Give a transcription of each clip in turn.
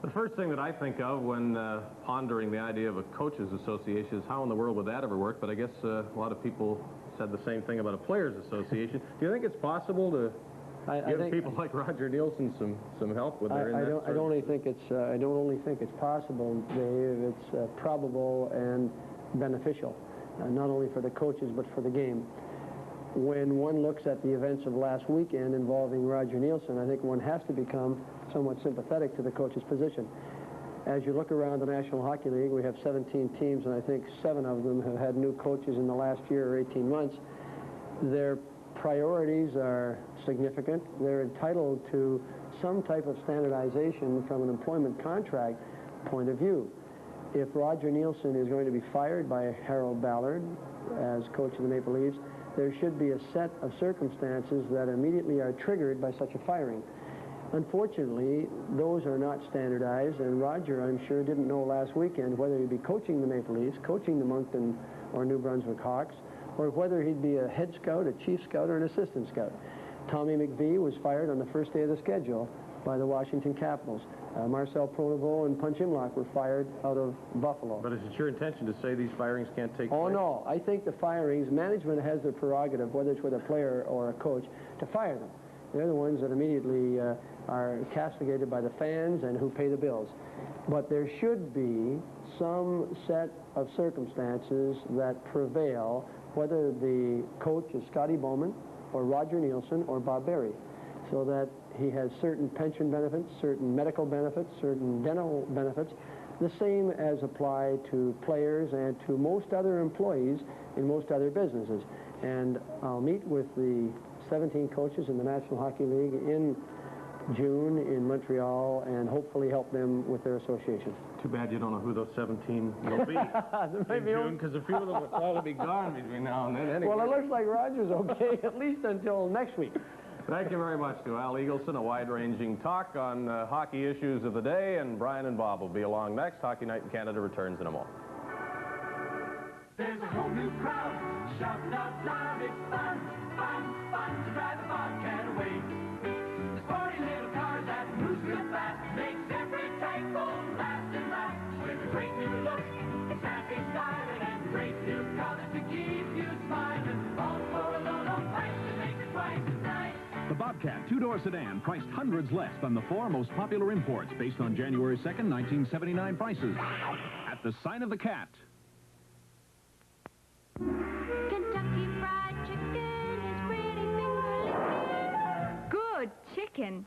The first thing that I think of when pondering the idea of a coaches association is how in the world would that ever work, but I guess a lot of people said the same thing about a players association. Do you think it's possible to give people like Roger Neilson some help with their I don't only think it's possible, Dave. It's probable and beneficial, not only for the coaches but for the game. When one looks at the events of last weekend involving Roger Neilson, I think one has to become somewhat sympathetic to the coach's position. As you look around the National Hockey League, we have 17 teams, and I think 7 of them have had new coaches in the last year or 18 months. Their priorities are significant. They're entitled to some type of standardization from an employment contract point of view. If Roger Neilson is going to be fired by Harold Ballard as coach of the Maple Leafs, there should be a set of circumstances that immediately are triggered by such a firing. Unfortunately, those are not standardized, and Roger, I'm sure, didn't know last weekend whether he'd be coaching the Maple Leafs, coaching the Moncton or New Brunswick Hawks, or whether he'd be a head scout, a chief scout, or an assistant scout. Tommy McVie was fired on the first day of the schedule by the Washington Capitals. Marcel Pronovost and Punch Imlach were fired out of Buffalo. But is it your intention to say these firings can't take place? Oh, no. I think the firings, management has the prerogative, whether it's with a player or a coach, to fire them. They're the ones that immediately are castigated by the fans and who pay the bills. But there should be some set of circumstances that prevail, whether the coach is Scotty Bowman or Roger Neilson or Bob Berry, so that he has certain pension benefits, certain medical benefits, certain dental benefits, the same as apply to players and to most other employees in most other businesses. And I'll meet with the 17 coaches in the National Hockey League in June in Montreal and hopefully help them with their association. Too bad you don't know who those 17 will be in June, because a few of them will probably be gone between now and then anyway. Well, it looks like Roger's okay, at least until next week. Thank you very much to Al Eagleson. A wide-ranging talk on hockey issues of the day, and Brian and Bob will be along next. Hockey Night in Canada returns in a moment. There's a whole new crowd shouting out loud. It's fun, fun, fun to drive the Bobcat away. The sporty little car that moves real fast makes every tank go last and last. With a great new look, snappy styling, and great new colors to keep you smiling. All for a low, low price to make it twice as nice. The Bobcat two-door sedan priced hundreds less than the 4 most popular imports based on January 2nd, 1979 prices. At the sign of the cat. Kentucky Fried Chicken is pretty finger-licking. Good chicken.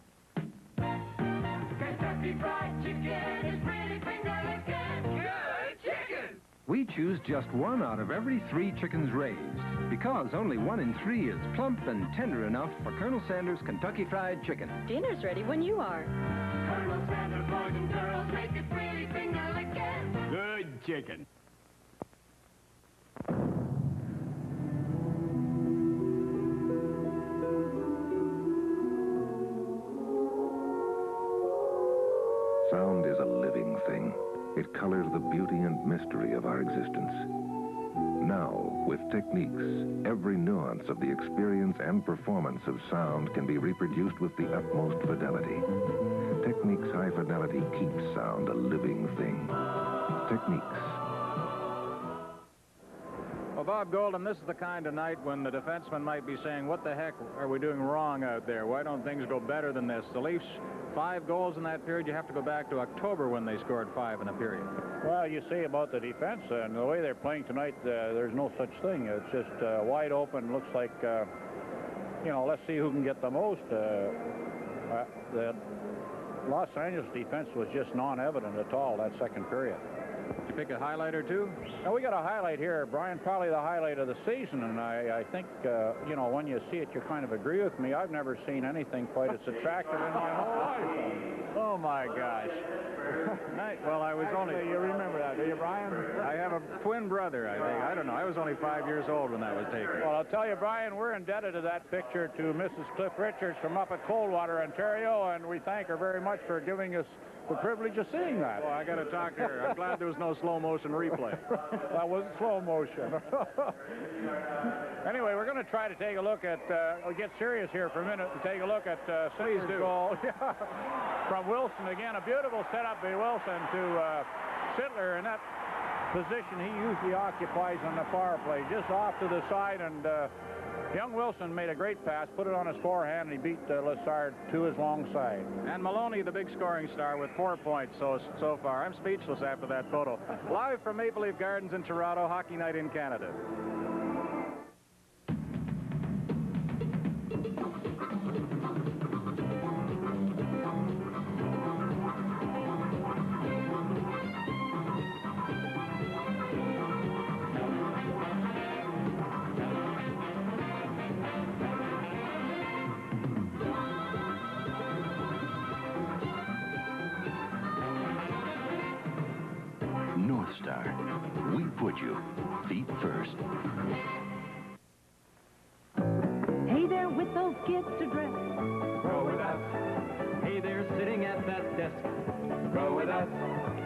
Kentucky Fried Chicken is pretty finger-licking. Good chicken! We choose just 1 out of every 3 chickens raised, because only 1 in 3 is plump and tender enough for Colonel Sanders' Kentucky Fried Chicken. Dinner's ready when you are. Colonel Sanders, boys and girls, make it pretty finger-licking. Good chicken. Sound is a living thing. It colors the beauty and mystery of our existence. Now, with techniques, every nuance of the experience and performance of sound can be reproduced with the utmost fidelity. Techniques High Fidelity keeps sound a living thing. Techniques. Well, Bob Golden, this is the kind of night when the defenseman might be saying, what the heck are we doing wrong out there? Why don't things go better than this? The Leafs, 5 goals in that period. You have to go back to October when they scored 5 in a period. Well, you see about the defense and the way they're playing tonight, there's no such thing. It's just wide open. Looks like, you know, let's see who can get the most. The Los Angeles defense was just non-evident at all that second period. Did you pick a highlight or two? Now, we got a highlight here, Brian, probably the highlight of the season, and I think, you know, when you see it, you kind of agree with me. I've never seen anything quite as attractive in my whole life. Oh, my gosh. Well, I was only... You remember that, do you, Brian? I have a twin brother, I think. I don't know. I was only 5 years old when that was taken. Well, I'll tell you, Brian, we're indebted to that picture to Mrs. Cliff Richards from up at Coldwater, Ontario, and we thank her very much for giving us the privilege of seeing that. Well, I got to talk to her. I'm glad there was no slow motion replay. That wasn't slow motion. Anyway, we're going to try to take a look at, we'll get serious here for a minute and take a look at Sittler's goal. From Wilson again, a beautiful setup by Wilson to Sittler, and that position he usually occupies on the power play, just off to the side, and young Wilson made a great pass, put it on his forehand, and he beat Lessard to his long side. And Maloney, the big scoring star, with 4 points so far. I'm speechless after that photo. Live from Maple Leaf Gardens in Toronto, Hockey Night in Canada. North Star, we put you feet first. Hey there with those kids to dress. Go with us. Hey there sitting at that desk. Go with us.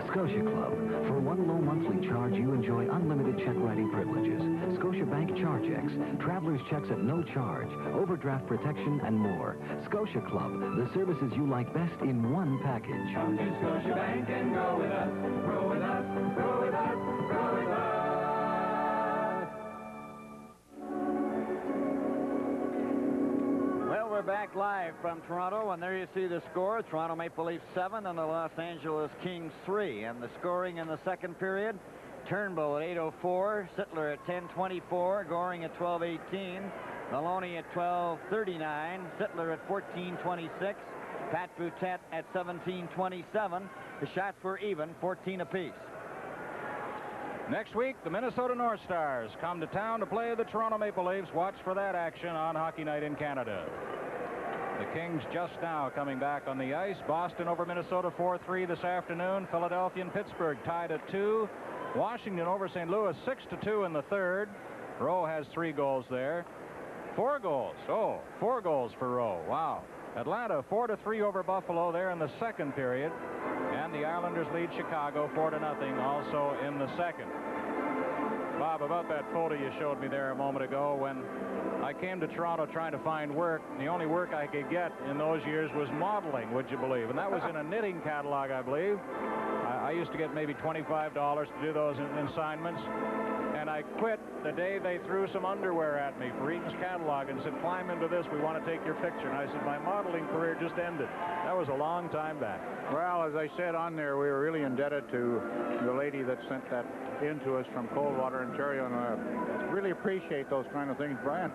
Scotia Club. For one low monthly charge, you enjoy unlimited check writing privileges. Scotiabank Chargex, traveler's checks at no charge, overdraft protection, and more. Scotia Club, the services you like best in one package. Come to Scotiabank and go with us. Go with us. Go with us. Go with us. Well, we're back live from Toronto, and there you see the score. Toronto Maple Leafs 7 and the Los Angeles Kings 3. And the scoring in the second period, Turnbull at 8:04, Sittler at 10:24, Goring at 12:18, Maloney at 12:39, Sittler at 14:26, Pat Boutet at 17:27. The shots were even, 14 apiece. Next week, the Minnesota North Stars come to town to play the Toronto Maple Leafs. Watch for that action on Hockey Night in Canada. The Kings just now coming back on the ice. Boston over Minnesota 4-3 this afternoon. Philadelphia and Pittsburgh tied at 2. Washington over St. Louis 6-2 in the third. Rowe has 3 goals there. 4 goals. Oh, 4 goals for Rowe. Wow. Atlanta 4-3 over Buffalo there in the second period. And the Islanders lead Chicago 4-0 also in the second. Bob, about that photo you showed me there a moment ago, when I came to Toronto trying to find work, the only work I could get in those years was modeling, would you believe? And that was in a knitting catalog, I believe. I used to get maybe $25 to do those assignments. And I quit the day they threw some underwear at me for Eaton's catalog and said, climb into this, we want to take your picture. And I said, my modeling career just ended. That was a long time back. Well, as I said on there, we were really indebted to the lady that sent that in to us from Coldwater, Ontario, and I really appreciate those kind of things, Brian.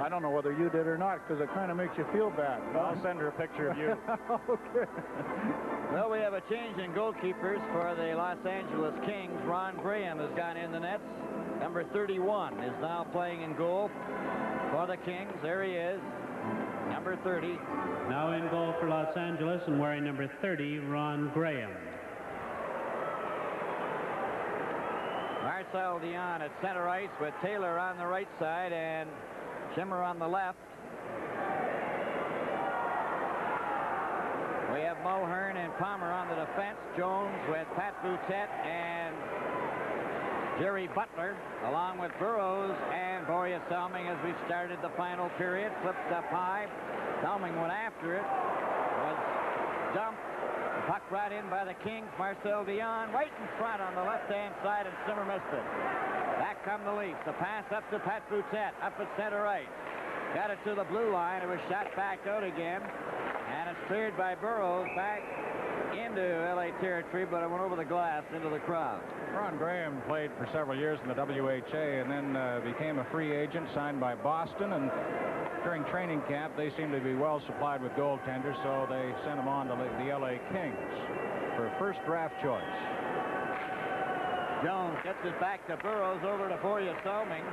I don't know whether you did or not, because it kind of makes you feel bad. I'll send her a picture of you. Okay. Well, we have a change in goalkeepers for the Los Angeles Kings. Ron Graham has gone in the nets. Number 31 is now playing in goal for the Kings. There he is, number 30. Now in goal for Los Angeles and wearing number 30, Ron Graham. Marcel Dion at center ice with Taylor on the right side and Schimmer on the left. We have Mulhern and Palmer on the defense. Jones with Pat Boutet and Jerry Butler, along with Burroughs and Borja Salming as we started the final period. Flipped up high. Salming went after it. Was dumped. The puck brought in by the Kings. Marcel Dion right in front on the left-hand side, and Simmer missed it. Back come the Leafs. The pass up to Pat Boutet, up at center right. Got it to the blue line. It was shot back out again. And it's cleared by Burroughs back into L.A. territory, but it went over the glass into the crowd. Ron Graham played for several years in the WHA and then became a free agent, signed by Boston. And during training camp, they seemed to be well supplied with goaltenders, so they sent him on to the L.A. Kings for a first draft choice. Jones gets it back to Burroughs, over to Borja Salming.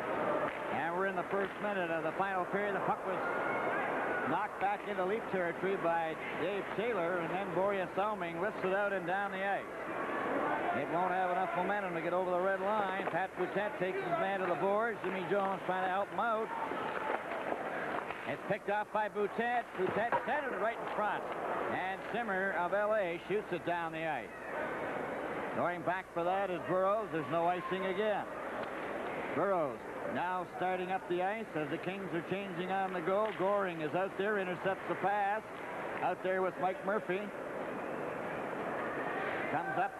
And we're in the first minute of the final period. The puck was knocked back into Leaf territory by Dave Taylor, and then Borja Salming lifts it out and down the ice. It won't have enough momentum to get over the red line. Pat Boutet takes his man to the boards. Jimmy Jones trying to help him out. It's picked off by Boutet. Boutet centered it right in front. And Simmer of L.A. shoots it down the ice. Going back for that is Burroughs. There's no icing again. Burroughs now starting up the ice as the Kings are changing on the go. Goring is out there, intercepts the pass. Out there with Mike Murphy. Comes up,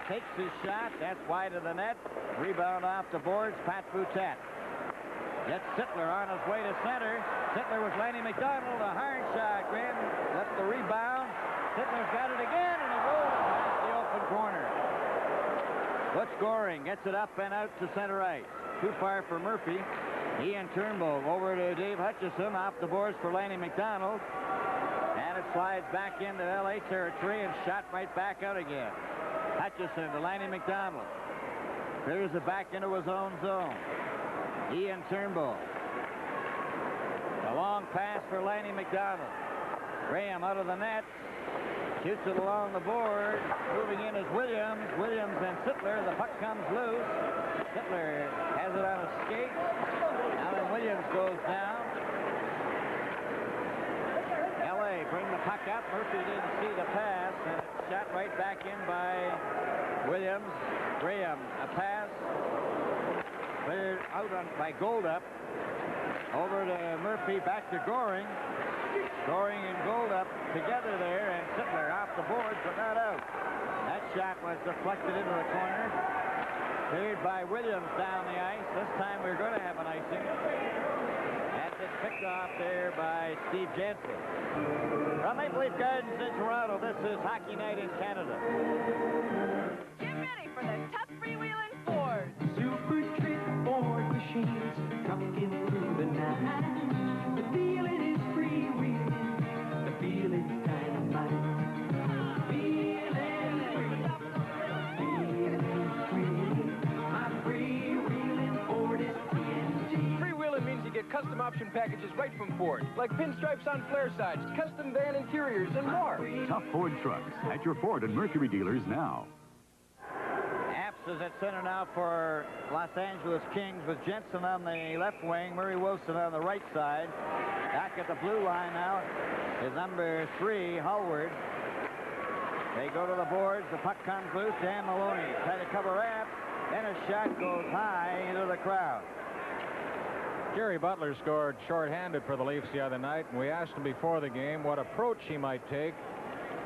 takes his shot. That's wide of the net. Rebound off the boards. Pat Boutet. Gets Sittler on his way to center. Sittler with Lanny McDonald. A hard shot. Graham left the rebound. Sittler's got it again, and he rolls past the open corner. Butch Goring gets it up and out to center ice. Too far for Murphy. Ian Turnbull over to Dave Hutchison. Off the boards for Lanny McDonald. And it slides back into L.A. territory and shot right back out again. Hutchison to Lanny McDonald. Clears it back into his own zone. Ian Turnbull. A long pass for Lanny McDonald. Graham out of the net. Shoots it along the board. Moving in is Williams. Williams and Sittler. The puck comes loose. Sittler has it on a skate. Now then Williams goes down. L.A. bring the puck up. Murphy didn't see the pass. And it's shot right back in by Williams. Graham, a pass. Cleared out by Goldup. Over to Murphy, back to Goring. Goring and Goldup together there, and Sittler off the boards, but not out. That shot was deflected into the corner. Cleared by Williams down the ice. This time we're going to have an icing. And it's picked off there by Steve Jensen. From Maple Leaf Gardens in Toronto, this is Hockey Night in Canada. Get ready for the tough freewheeling Ford. Super trick Ford machines trucking through the night. The feeling is freewheeling. The feeling's dynamite. Feeling free. Feeling free. My freewheeling Ford is TNT. Freewheeling means you get custom option packages right from Ford, like pinstripes on flare sides, custom van interiors, and more. Tough Ford trucks at your Ford and Mercury dealers now. Is at center now for Los Angeles Kings with Jensen on the left wing, Murray Wilson on the right side. Back at the blue line now is number 3, Hallward. They go to the boards. The puck comes loose. Dan Maloney trying to cover up. Then a shot goes high into the crowd. Jerry Butler scored shorthanded for the Leafs the other night, and we asked him before the game what approach he might take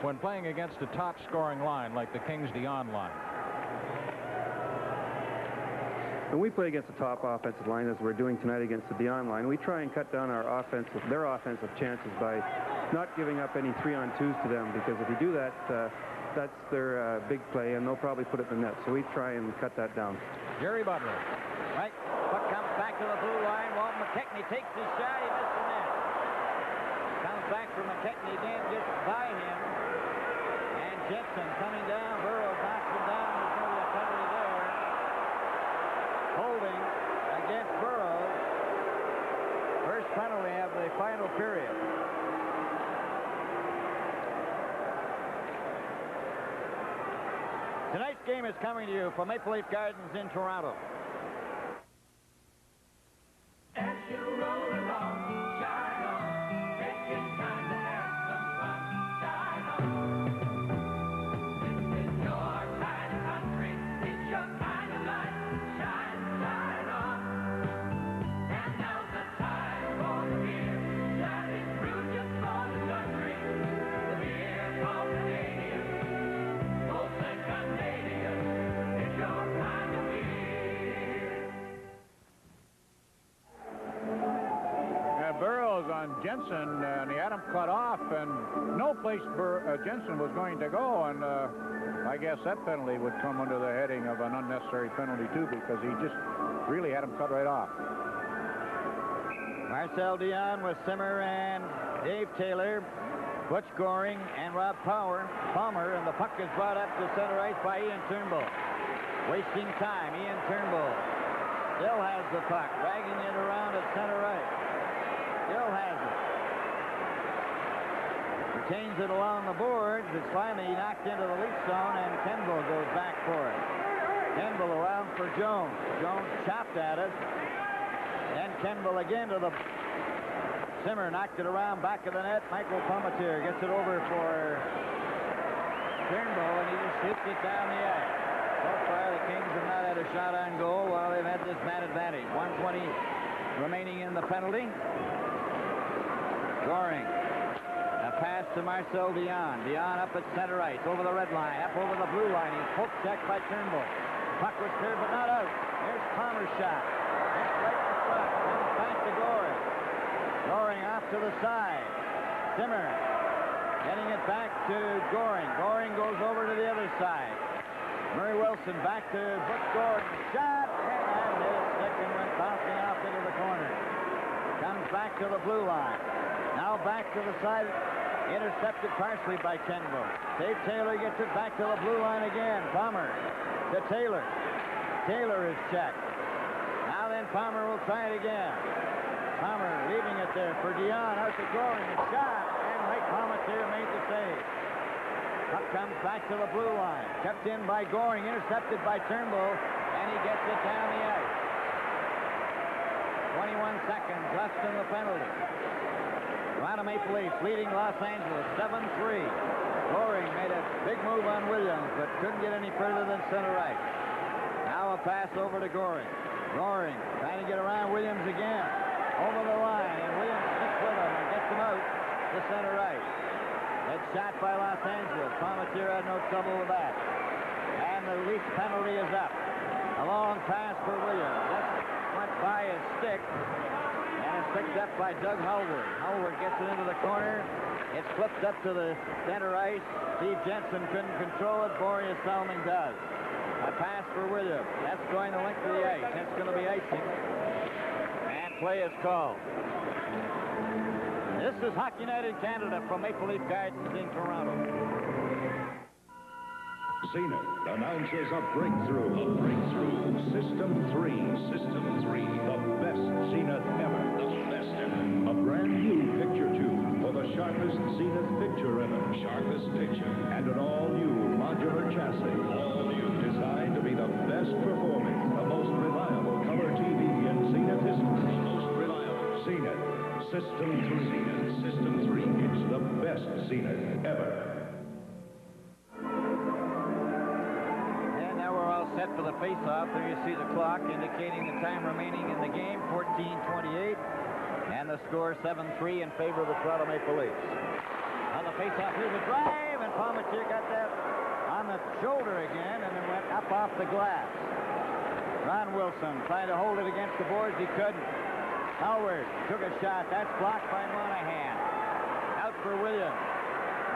when playing against a top-scoring line like the Kings-Dion line. When we play against the top offensive line, as we're doing tonight against the Dion line, we try and cut down their offensive chances by not giving up any 3-on-2s to them, because if you do that, that's their big play, and they'll probably put it in the net. So we try and cut that down. Jerry Butler. Right, puck comes back to the blue line. Walton McKechnie takes his shot. He missed the net. Comes back from McKechnie again, gets by him. And Jensen coming down. Burroughs knocks him down. There's going to be a penalty there. Holding against Burroughs. First penalty of the final period. Tonight's game is coming to you from Maple Leaf Gardens in Toronto. As you roll along, shine on, taking time to have some fun, shine on. This is your kind of country, it's your kind of life, shine, shine on. And now's the time for the beer, shining through just for the country. The beer called Canadian, Molson Canadian, it's your kind of beer. Burroughs on Jensen, and he had him cut off, and no place Jensen was going to go, and I guess that penalty would come under the heading of an unnecessary penalty too, because he just really had him cut right off. Marcel Dion with Simmer and Dave Taylor, Butch Goring, and Rob Palmer, and the puck is brought up to center ice by Ian Turnbull. Wasting time, Ian Turnbull still has the puck, dragging it around at center ice. Still has it. Retains it along the boards. It's finally knocked into the Leaf zone, and Kenville goes back for it. Kenville around for Jones. Jones chopped at it. And Kenville again to the... Zimmer knocked it around back of the net. Michael Palmateer gets it over for Turnbull, and he just hits it down the ice. So far, the Kings have not had a shot on goal while they've had this man advantage. 1:20 remaining in the penalty. Goring. A pass to Marcel Dion. Dion up at center ice, over the red line, up over the blue line. He's poke checked by Turnbull. Puck was cleared, but not out. Here's Palmer's shot. It's right in front. Comes back to Goring. Goring off to the side. Zimmer getting it back to Goring. Goring goes over to the other side. Murray Wilson back to Butch Gordon. Shot, and that hit a stick and went bouncing off into the corner. Comes back to the blue line. Now back to the side. Intercepted partially by Kenville. Dave Taylor gets it back to the blue line again. Palmer to Taylor. Taylor is checked. Now then Palmer will try it again. Palmer leaving it there for Dion. Out to Goring. A shot. And Mike Palmateer made the save. Puck comes back to the blue line. Kept in by Goring. Intercepted by Turnbull. And he gets it down the ice. 21 seconds left in the penalty. Toronto Maple Leafs leading Los Angeles 7-3. Goring made a big move on Williams, but couldn't get any further than center right. Now a pass over to Goring. Goring trying to get around Williams again. Over the line, and Williams sticks with him and gets him out to center right. It's shot by Los Angeles. Palmateer had no trouble with that. And the Leafs penalty is up. A long pass for Williams. That went by his stick. And it's picked up by Doug Hallward. Hallward gets it into the corner. It's flipped up to the center ice. Steve Jensen couldn't control it. Boreas Salming does. A pass for Williams. That's going the length of the ice. That's going to be icing. And play is called. This is Hockey Night in Canada from Maple Leaf Gardens in Toronto. Zenith announces a breakthrough. System 3. System 3. The best Zenith ever. The best ever. A brand new picture tube for the sharpest Zenith picture ever. Sharpest picture. And an all-new modular chassis. All new. Designed to be the best performing, the most reliable color TV in Zenith history. The most reliable. Zenith. System 3. Zenith. System 3. It's the best Zenith ever. Set for the face-off. There you see the clock indicating the time remaining in the game, 14:28, and the score 7-3 in favor of the Toronto Maple Leafs. On the face-off, here's a drive, and Palmateer got that on the shoulder again, and it went up off the glass. Ron Wilson trying to hold it against the boards. He couldn't. Howard took a shot. That's blocked by Monahan. Out for Williams.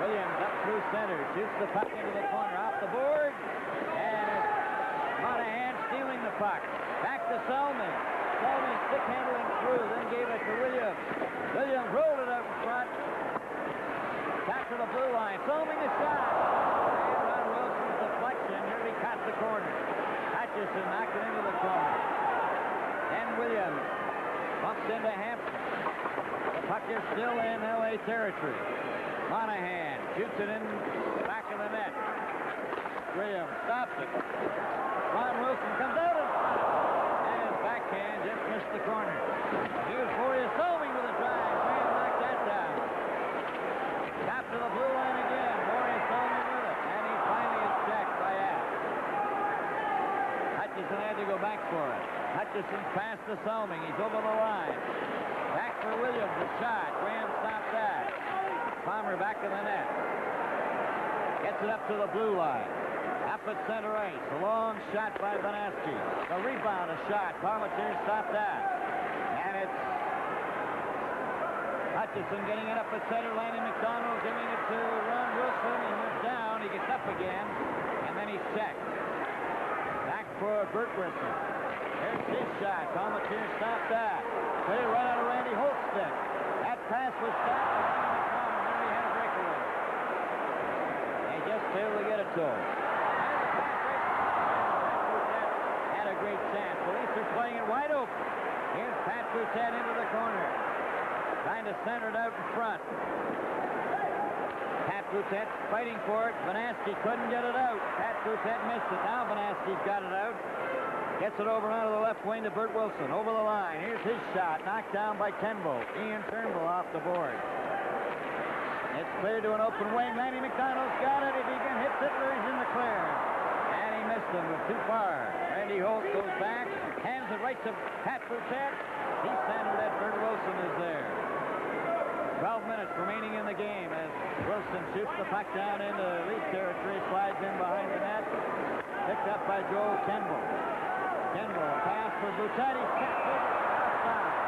Williams up through center. Shoots the puck into the corner. Off the board. Monahan stealing the puck. Back to Selman. Selman stick handling through, then gave it to Williams. Williams rolled it up in front. Back to the blue line. Selman the shot. And Ron Wilson's deflection nearly caught the corner. Hutchison knocked it into the corner. Then Williams bumps into Hampton. The puck is still in L.A. territory. Monahan shoots it in the back of the net. Williams stops it. Ron Wilson comes out and his backhand just missed the corner. Here's Boreas Salming with a drive. Graham knocked that down. Top to the blue line again. Boreas Salming with it. And he finally is checked by Ash. Hutchison had to go back for it. Hutchison's pass to Salming. He's over the line. Back for Williams. A shot. Graham stopped that. Palmer back in the net. Gets it up to the blue line. Up at center ice. A long shot by Banaski. A rebound, a shot. Palmateer stopped that. And it's Hutchison getting it up at center. Lanny McDonald giving it to Ron Wilson. He went down. He gets up again. And then he's checked. Back for Bert Brisson. There's his shot. Palmateer stopped that. Clear right out of Randy Holt's stick. That pass was stopped by Lanny McDonald. And then he had a breakaway. They just failed to get it to him. Great chance. The Leafs are playing it wide open. Here's Pat Boutet into the corner. Trying to center it out in front. Pat Boutette fighting for it. Vanaski couldn't get it out. Pat Boutette missed it. Now Vanaski's got it out. Gets it over onto the left wing to Bert Wilson. Over the line. Here's his shot. Knocked down by Turnbull. Ian Turnbull off the board. It's cleared to an open wing. Lanny McDonald's got it. If he can hit Sittler, he's in the clear. And he missed him with too far. Randy Holt goes back. Hands it right to Pat Boutette. He's centered at Bert Wilson is there. 12 minutes remaining in the game as Wilson shoots the puck down into Leaf territory, slides in behind the net. Picked up by Joel Kenville. Kenville, pass for Boutette. He's checked it. Outside.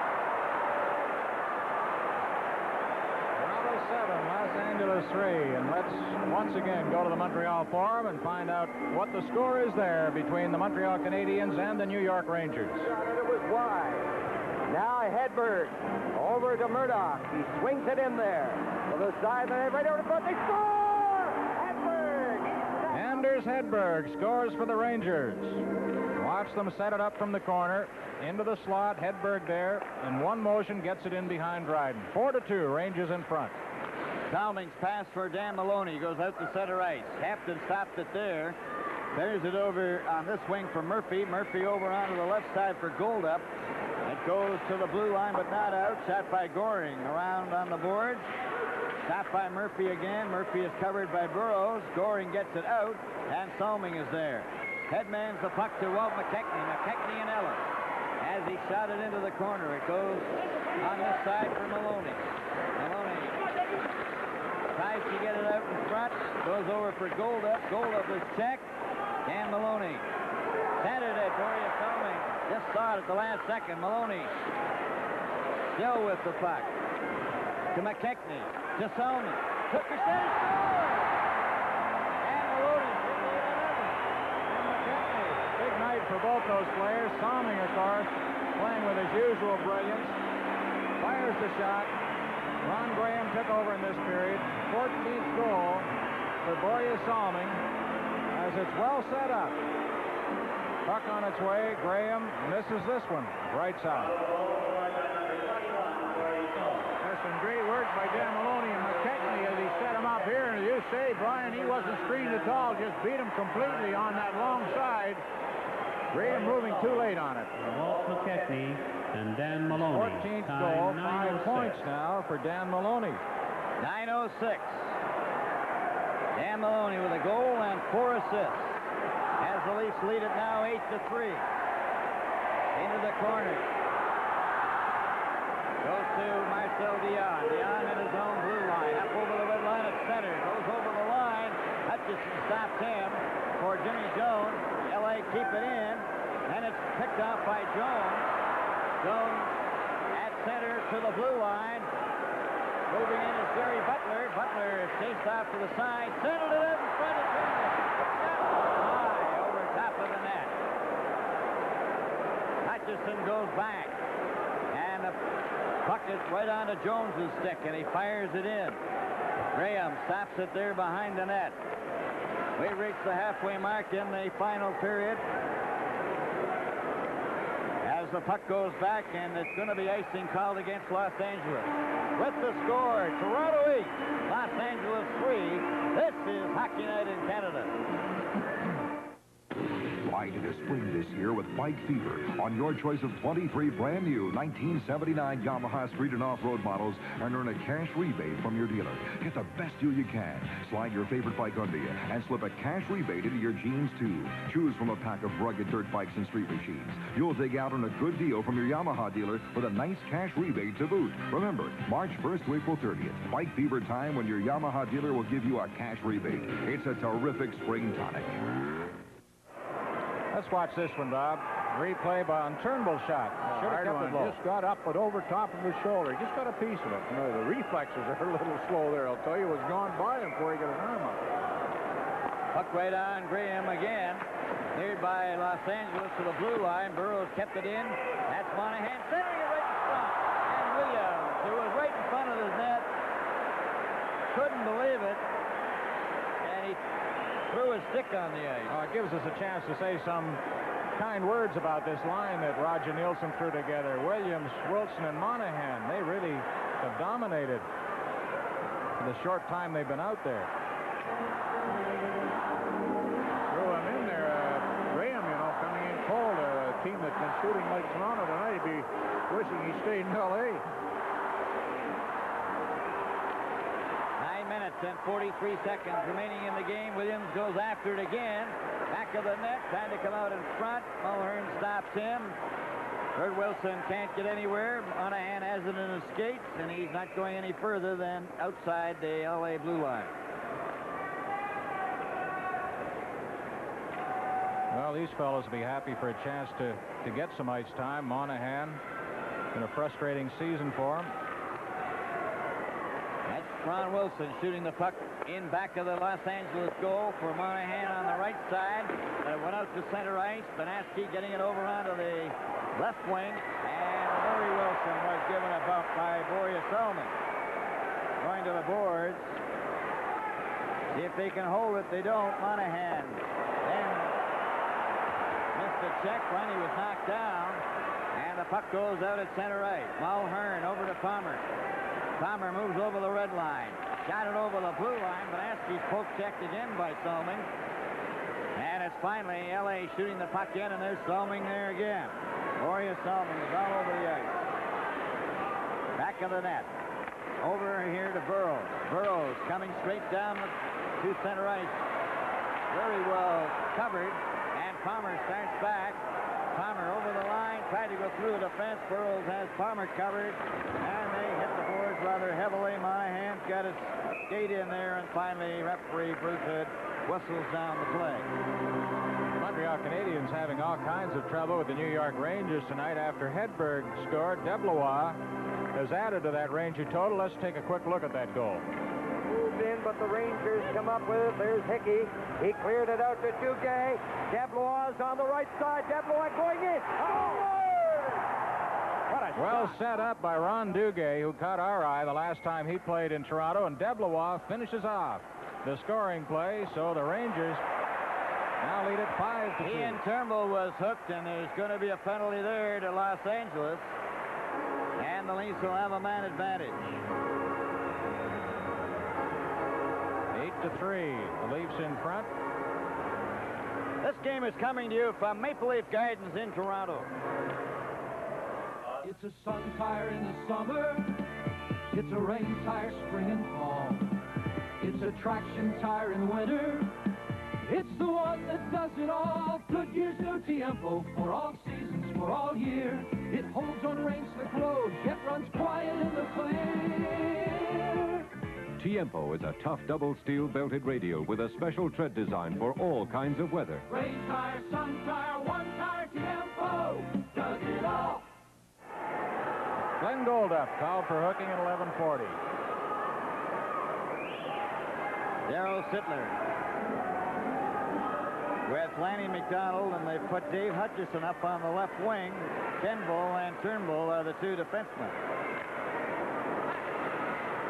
Toronto 7, Los Angeles 3. And let's once again go to the Montreal Forum and find out what the score is there between the Montreal Canadiens and the New York Rangers. It was wide. Now Hedberg over to Murdoch. He swings it in there. To the side, right over the front. They score! Hedberg! Anders Hedberg scores for the Rangers. Watch them set it up from the corner. Into the slot. Hedberg there. In one motion, gets it in behind Dryden. 4-2, Rangers in front. Salming's pass for Dan Maloney goes out to center ice. Captain stopped it there. There's it over on this wing for Murphy. Murphy over onto the left side for Goldup. It goes to the blue line, but not out. Shot by Goring around on the boards. Stopped by Murphy again. Murphy is covered by Burroughs. Goring gets it out, and Salming is there. Headmans the puck to Walt McKechnie. McKechnie and Ellis. As he shot it into the corner, it goes on this side for Maloney. Maloney tries to get it out in front. Goes over for Goldup. Goldup is checked. Dan Maloney centered it. Doria Salming just saw it at the last second. Maloney still with the puck. To McKechnie. To Salming. Took the shot. And Maloney. Big night for both those players. Salming, of course, playing with his usual brilliance. Fires the shot. Ron Graham took over in this period. 14th goal for Borje Salming as it's well set up. Puck on its way. Graham misses this one. Right side. That's some great work by Dan Maloney and McKechnie as he set him up here. And you say, Brian, he wasn't screened at all. Just beat him completely on that long side. Graham moving too late on it. Walt McKechnie and Dan Maloney. 14th goal, 5 points now for Dan Maloney. 9:06. Dan Maloney with a goal and 4 assists. As the Leafs lead it now 8-3. Into the corner. Goes to Marcel Dion. Dion in his own blue line. Up over the red line at center. Goes over the line. Hutchison stops him for Jimmy Jones. LA keep it in. And it's picked off by Jones. Jones at center to the blue line. Moving in is Jerry Butler. Butler is chased off to the side. Centered it in front of Turner. High over top of the net. Hutchison goes back. And the puck is right onto Jones's stick, and he fires it in. Graham stops it there behind the net. We reach the halfway mark in the final period. As the puck goes back, and it's going to be icing called against Los Angeles. With the score, Toronto 8, Los Angeles 3. This is Hockey Night in Canada. Ride into spring this year with Bike Fever on your choice of 23 brand new 1979 Yamaha street and off-road models and earn a cash rebate from your dealer. Get the best deal you can. Slide your favorite bike under you and slip a cash rebate into your jeans, too. Choose from a pack of rugged dirt bikes and street machines. You'll dig out on a good deal from your Yamaha dealer with a nice cash rebate to boot. Remember, March 1st to April 30th, Bike Fever time when your Yamaha dealer will give you a cash rebate. It's a terrific spring tonic. Let's watch this one, Bob. Replay on Turnbull's shot. Should have kept it low. Just got up but over top of his shoulder. Just got a piece of it. You know, the reflexes are a little slow there. I'll tell you, it was gone by him before he got his arm up. Puck right on Graham again. Cleared by Los Angeles to the blue line. Burroughs kept it in. That's Monahan centering it right in front. And Williams, who was right in front of the net, couldn't believe it. And he threw his stick on the ice. It gives us a chance to say some kind words about this line that Roger Nielsen threw together. Williams, Wilson, and Monahan, they really have dominated. for the short time they've been out there. Throw him in there. Graham, coming in cold. A team that's been shooting like Toronto tonight, he'd be wishing he stayed in L.A. 9 minutes and 43 seconds remaining in the game. Williams goes after it again. Back of the net, trying to come out in front. Mulhern stops him. Kurt Wilson can't get anywhere. Monahan has it in his skates, and he's not going any further than outside the L.A. blue line. Well, these fellows will be happy for a chance to get some ice time. Monahan, in a frustrating season for him. That's Ron Wilson shooting the puck in back of the Los Angeles goal for Monahan on the right side. It went out to center ice. Banaski getting it over onto the left wing, and Murray Wilson was given a bump by Boreas Ullman. Going to the boards. See if they can hold it. They don't. Monahan then missed the check when he was knocked down, and the puck goes out at center ice. Mulhern over to Palmer. Palmer moves over the red line. Shot it over the blue line, but Askey's poke checked again by Salming. And it's finally L.A. shooting the puck in, and there's Salming there again. Boreas Salming is all over the ice. Back of the net. Over here to Burroughs. Burroughs coming straight down to center ice. Very well covered, and Palmer starts back. Palmer over the line, tried to go through the defense. Burroughs has Palmer covered, and they hit the boards rather heavily. Monahan's got his skate in there, and finally referee Bruce Hood whistles down the play. Montreal Canadiens having all kinds of trouble with the New York Rangers tonight after Hedberg scored. Deblois has added to that Ranger total. Let's take a quick look at that goal. Moved in, but the Rangers come up with it. There's Hickey. He cleared it out to Duguay. Deblois on the right side. Deblois going in. Well set up by Ron Duguay, who caught our eye the last time he played in Toronto, and Deblois finishes off the scoring play, so the Rangers now lead it 5-2. Ian Turnbull was hooked, and there's going to be a penalty there to Los Angeles, and the Leafs will have a man advantage. 8-3, the Leafs in front. This game is coming to you from Maple Leaf Gardens in Toronto. It's a sun tire in the summer. It's a rain tire spring and fall. It's a traction tire in winter. It's the one that does it all. Goodyear's new Tiempo for all seasons, for all year. It holds on rain slick roads, yet runs quiet in the clear. Tiempo is a tough double steel belted radial with a special tread design for all kinds of weather. Rain tire, sun tire, one tire Tiempo does it all. Glenn Goldup called for hooking at 11:40. Darryl Sittler with Lanny McDonald, and they've put Dave Hutchison up on the left wing. Kenville and Turnbull are the two defensemen.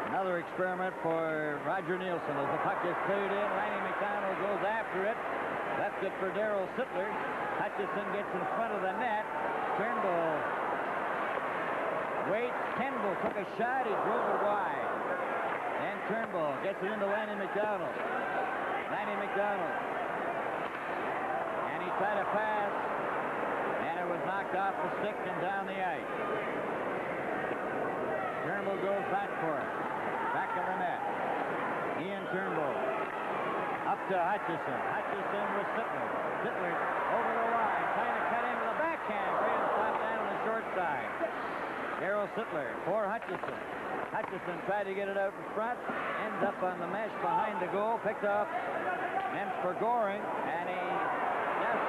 Another experiment for Roger Nielsen as the puck is cleared in. Lanny McDonald goes after it. Left it for Darryl Sittler. Hutchison gets in front of the net. Turnbull waits. Kenville took a shot. He drove it wide. And Turnbull gets it into Lanny McDonald. Lanny McDonald. And he tried to pass. And it was knocked off the stick and down the ice. Turnbull goes back for it. Back of the net. Ian Turnbull. Up to Hutchison. Hutchison with Sittler. Sittler over the line. Trying to cut into the backhand. Great stop down on the short side. Darryl Sittler for Hutchison. Hutchison tried to get it out in front. Ends up on the mesh behind the goal. Picked up. Meant for Goring. And he just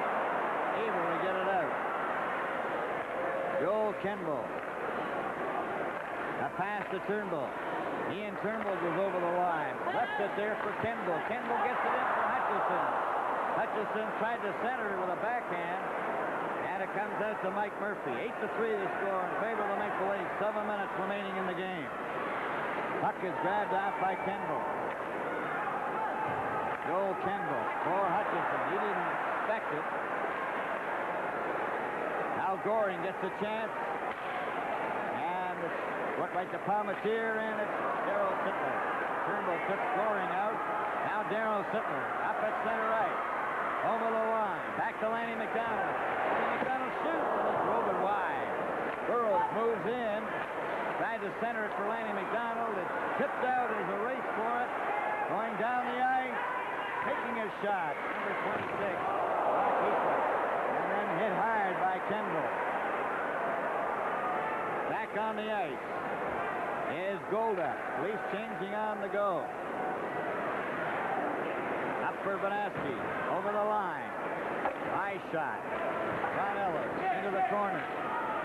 able to get it out. Joel Kenville. A pass to Turnbull. Ian Turnbull goes over the line. Left it there for Kenville. Kenville gets it in for Hutchison. Hutchison tried to center it with a backhand. And it comes out to Mike Murphy. 8-3 the score in favor of the Maple Leafs. 7 minutes remaining in the game. Puck is grabbed out by Kenville. Joel Kenville for Hutchison. He didn't expect it. Al Goring gets a chance. And Looked like the Palmetier, and it's Darryl Sittler. Turnbull took scoring out. Now Darryl Sittler up at center right. Over the line. Back to Lanny McDonald. Lanny McDonald shoots, and it's drove it wide. Burroughs moves in. Tried to center it for Lanny McDonald. It's tipped out. There's a race for it. Going down the ice. Taking a shot. Number 26. Brock Eastwood. And then hit hard by Kendall. Back on the ice is Golda. Leafs changing on the go. Up for Banaski. Over the line. High shot. Ron Ellis into the corner.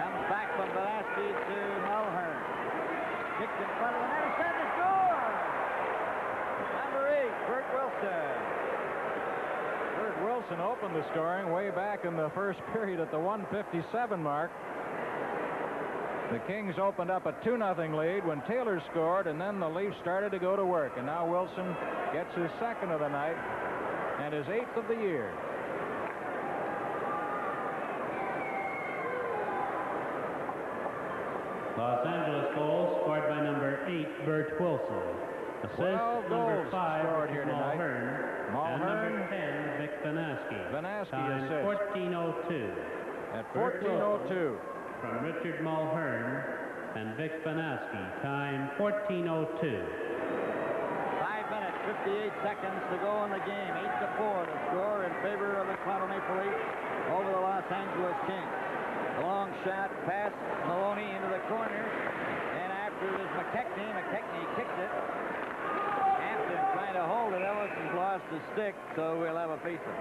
Comes back from Banaski to Mulhern. Kicked in front of the net. Set to score! Number 8, Bert Wilson. Bert Wilson opened the scoring way back in the first period at the 1:57 mark. The Kings opened up a 2-0 lead when Taylor scored, and then the Leafs started to go to work. And now Wilson gets his second of the night and his 8th of the year. Los Angeles goals scored by number 8, Bert Wilson. Assist number 5, scored here tonight. Mulhern. And number 10, Vic Banaski. Banaski Time assist. 14:02. At 14:02. From Richard Mulhern and Vic Banaski. Time 14:02. 5 minutes, 58 seconds to go in the game. 8-4 to score in favor of the Toronto Maple Leafs over the Los Angeles Kings. A long shot past Maloney into the corner. And after it is McKechnie. McKechnie kicked it. Hampton trying to hold it. Ellis has lost his stick, so we'll have a face-off.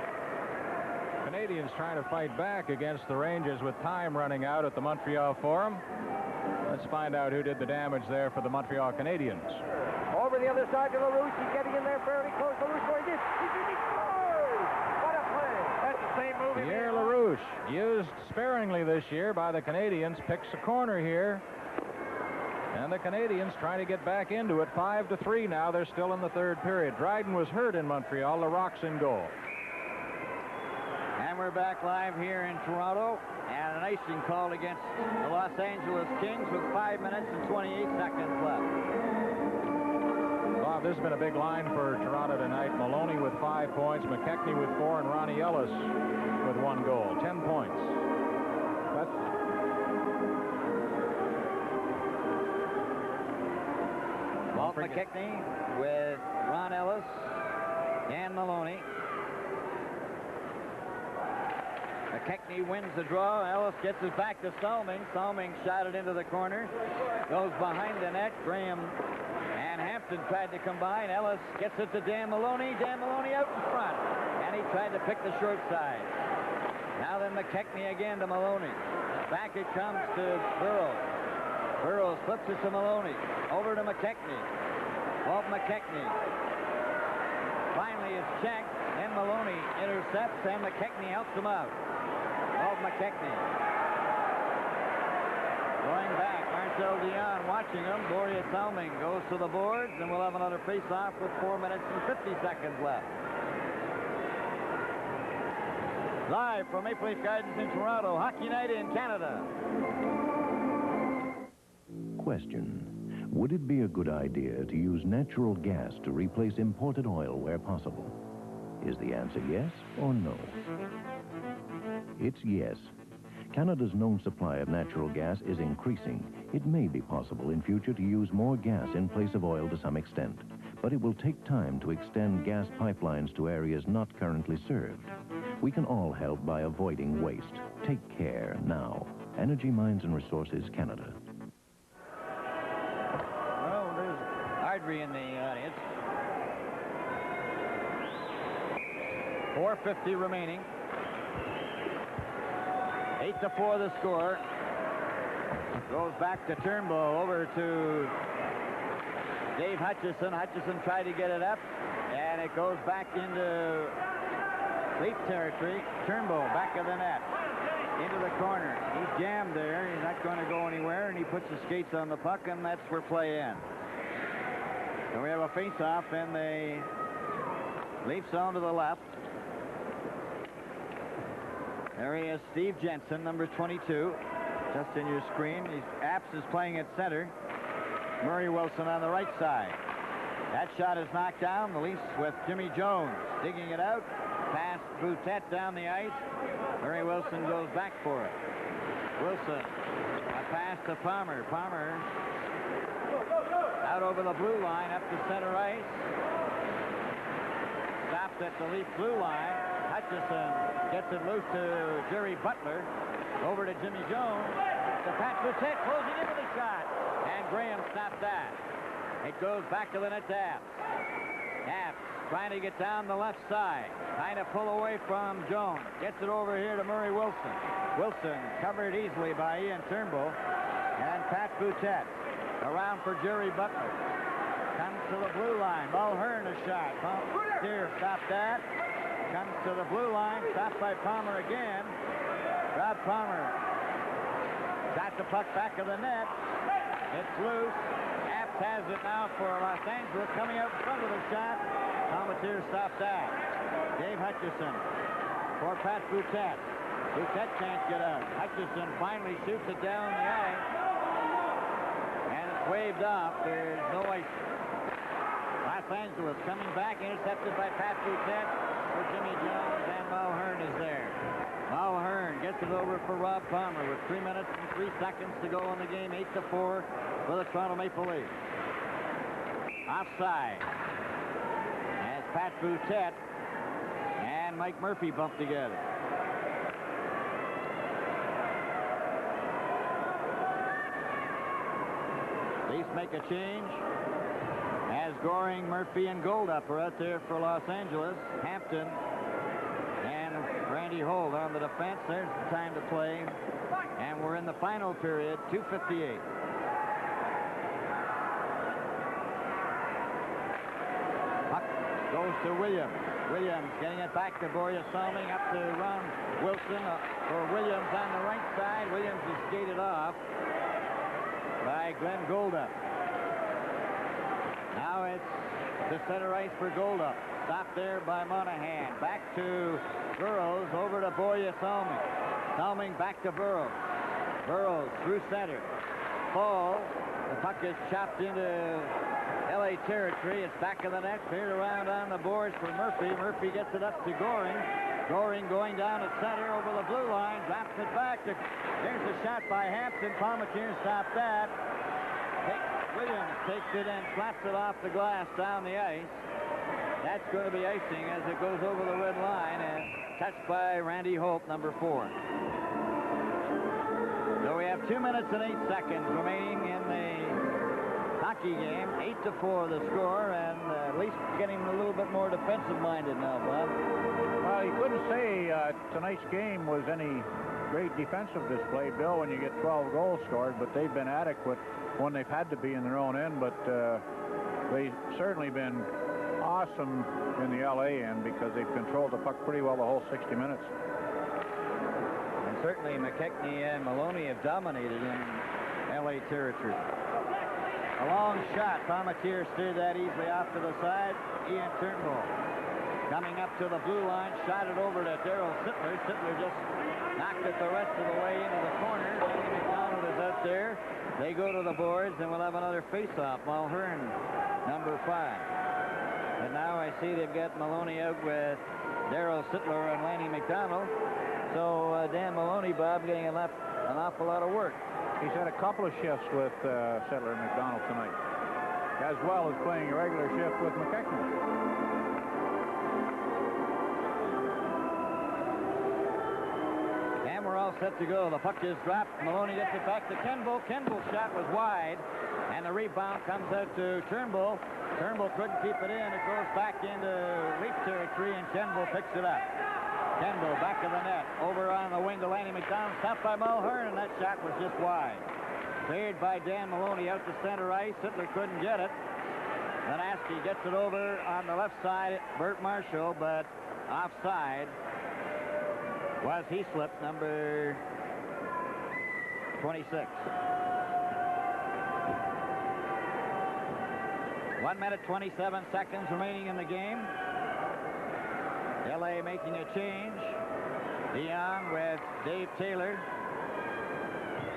Canadians trying to fight back against the Rangers with time running out at the Montreal Forum. Let's find out who did the damage there for the Montreal Canadiens. Over the other side to LaRouche. He's getting in there fairly close. LaRouche going this. He scores! What a play! That's the same move. Pierre LaRouche, used sparingly this year by the Canadians, picks a corner here. And the Canadians trying to get back into it. 5-3 now. They're still in the third period. Dryden was hurt in Montreal. Larocque's in goal. And we're back live here in Toronto. And an icing call against the Los Angeles Kings with 5 minutes and 28 seconds left. Bob, this has been a big line for Toronto tonight. Maloney with 5 points, McKechnie with 4, and Ronnie Ellis with 1 goal. 10 points. Walt McKechnie with Ron Ellis and Maloney. McKechnie wins the draw. Ellis gets it back to Salming. Salming shot it into the corner. Goes behind the net. Graham and Hampton tried to combine. Ellis gets it to Dan Maloney. Dan Maloney out in front. And he tried to pick the short side. Now then McKechnie again to Maloney. Back it comes to Burroughs. Burroughs flips it to Maloney. Over to McKechnie. Walt McKechnie. Finally it's checked. And Maloney intercepts, and McKechnie helps him out. Walt McKechnie. Going back. Marcel Dion watching him. Boria Salming goes to the boards, and we'll have another face-off with 4 minutes and 50 seconds left. Live from Maple Leaf Gardens in Toronto, Hockey Night in Canada. Question. Would it be a good idea to use natural gas to replace imported oil where possible? Is the answer yes or no? It's yes. Canada's known supply of natural gas is increasing. It may be possible in future to use more gas in place of oil to some extent, but it will take time to extend gas pipelines to areas not currently served. We can all help by avoiding waste. Take care now. Energy Mines and Resources, Canada. Well, there's Ardrey in the audience. 4:50 remaining. 8-4 the score. Goes back to Turnbull, over to Dave Hutchison. Hutchison tried to get it up, and it goes back into Leaf territory. Turnbull, back of the net, into the corner. He's jammed there. He's not going to go anywhere, and he puts his skates on the puck, and that's where play ends. And we have a face-off, and the Leafs on to the left. There he is, Steve Jensen, number 22, just in your screen. Apps is playing at center. Murray Wilson on the right side. That shot is knocked down. The Leafs with Jimmy Jones digging it out. Past Boutet down the ice. Murray Wilson goes back for it. Wilson, a pass to Palmer. Palmer out over the blue line up to center ice. Stopped at the Leaf blue line. Hutchison gets it loose to Jerry Butler. Over to Jimmy Jones. To Pat Boutet closing into the shot. And Graham stopped that. It goes back to the net to Apps. Apps trying to get down the left side. Trying to pull away from Jones. Gets it over here to Murray Wilson. Wilson covered easily by Ian Turnbull. And Pat Boutet around for Jerry Butler. Comes to the blue line. Mulhern a shot. Here, stop that. Comes to the blue line. Stopped by Palmer again. Rob Palmer got the puck back of the net. It's loose. Apps has it now for Los Angeles. Coming out in front of the shot. Palmatier stopped that. Dave Hutchison for Pat Boutet. Boutet can't get out. Hutchison finally shoots it down the ice. And it's waved off. There's no ice. Los Angeles coming back, intercepted by Pat Boutet for Jimmy Jones, and Mulhern is there. Mulhern gets it over for Rob Palmer with 3 minutes and 3 seconds to go in the game, 8-4 for the Toronto Maple Leafs. Offside as Pat Boutet and Mike Murphy bump together. Leafs make a change as Goring, Murphy, and Goldup are out there for Los Angeles. Hampton and Randy Holt on the defense. There's the time to play. And we're in the final period, 2:58. Puck goes to Williams. Williams getting it back to Boria Salming, up to Ron Wilson for Williams on the right side. Williams is skated off by Glenn Goldup. Now it's the center ice for Goldup. Stopped there by Monahan. Back to Burrows, over to Boria Salming. Salming back to Burrows. Burrows through center. Ball. The puck is chopped into LA territory. It's back of the net. Cleared around on the boards for Murphy. Murphy gets it up to Goring. Goring going down at center over the blue line. Drops it back. There's a shot by Hampton. Palmatier stopped that. Williams takes it and slaps it off the glass down the ice. That's going to be icing as it goes over the red line and touched by Randy Holt, number 4. So we have 2 minutes and 8 seconds remaining in the hockey game. 8-4 the score, and at least getting a little bit more defensive-minded now, Bob. Well, you couldn't say tonight's game was any great defensive display, Bill, when you get 12 goals scored, but they've been adequate when they've had to be in their own end, but they've certainly been awesome in the LA end because they've controlled the puck pretty well the whole 60 minutes. And certainly McKechnie and Maloney have dominated in LA territory. A long shot. Palmatier steered that easily off to the side. Ian Turnbull coming up to the blue line, shot it over to Darryl Sittler. Sittler just knocked it the rest of the way into the corner. Danny McDonald is out there. They go to the boards, and we'll have another face-off. Mulhern, number 5. And now I see they've got Maloney out with Darryl Sittler and Lanny McDonald. So Dan Maloney, Bob, getting an awful lot of work. He's had a couple of shifts with Sittler and McDonald tonight, as well as playing a regular shift with McKechnie. We're all set to go. The puck is dropped. Maloney gets it back to Kenbold. Kenbold's shot was wide, and the rebound comes out to Turnbull. Turnbull couldn't keep it in. It goes back into Leaf territory, and Kenbold picks it up. Kenbold back of the net. Over on the wing to Lanny McDonald. Stopped by Mulhern, and that shot was just wide. Cleared by Dan Maloney out to center ice. Sittler couldn't get it. Lanaski gets it over on the left side. Bert Marshall, but offside. Was he slipped, number 26. 1 minute, 27 seconds remaining in the game. LA making a change. Dion with Dave Taylor.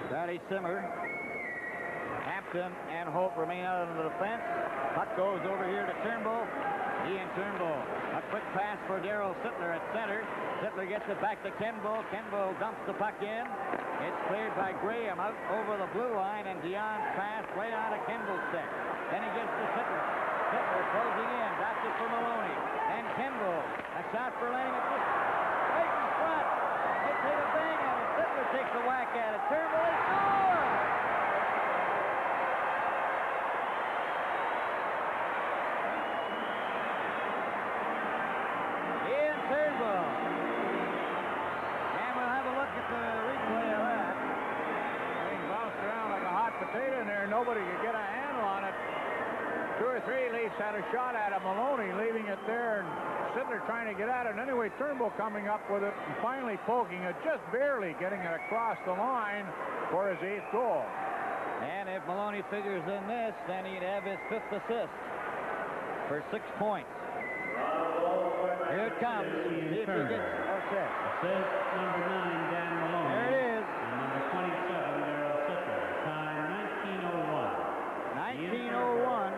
Scotty Simmer. Sexton and Holt remain out of the defense. Puck goes over here to Turnbull. Ian Turnbull. A quick pass for Darrell Sittler at center. Sittler gets it back to Kenbough. Kenbough dumps the puck in. It's cleared by Graham out over the blue line, and Dion's pass way out of Kenbough's stick. Then he gets to Sittler. Sittler closing in. Drops it for Maloney. And Kenbough. A shot for Lanning. It's just right in front. They take a bang at it. Sittler takes a whack at it. Turnbull is score! Ian Turnbull. And we'll have a look at the replay of that. Being bounced around like a hot potato in there. Nobody could get a handle on it. 2 or 3 Leafs had a shot at it. Maloney leaving it there, and Sittler trying to get at it. And anyway, Turnbull coming up with it and finally poking it, just barely getting it across the line for his 8th goal. And if Maloney figures in this, then he'd have his 5th assist for 6 points. Here it comes. See if he gets okay. Assist number 9, Dan Maloney. There it is. And number 27, Darrell Sittler. Time 19:01. 19:01.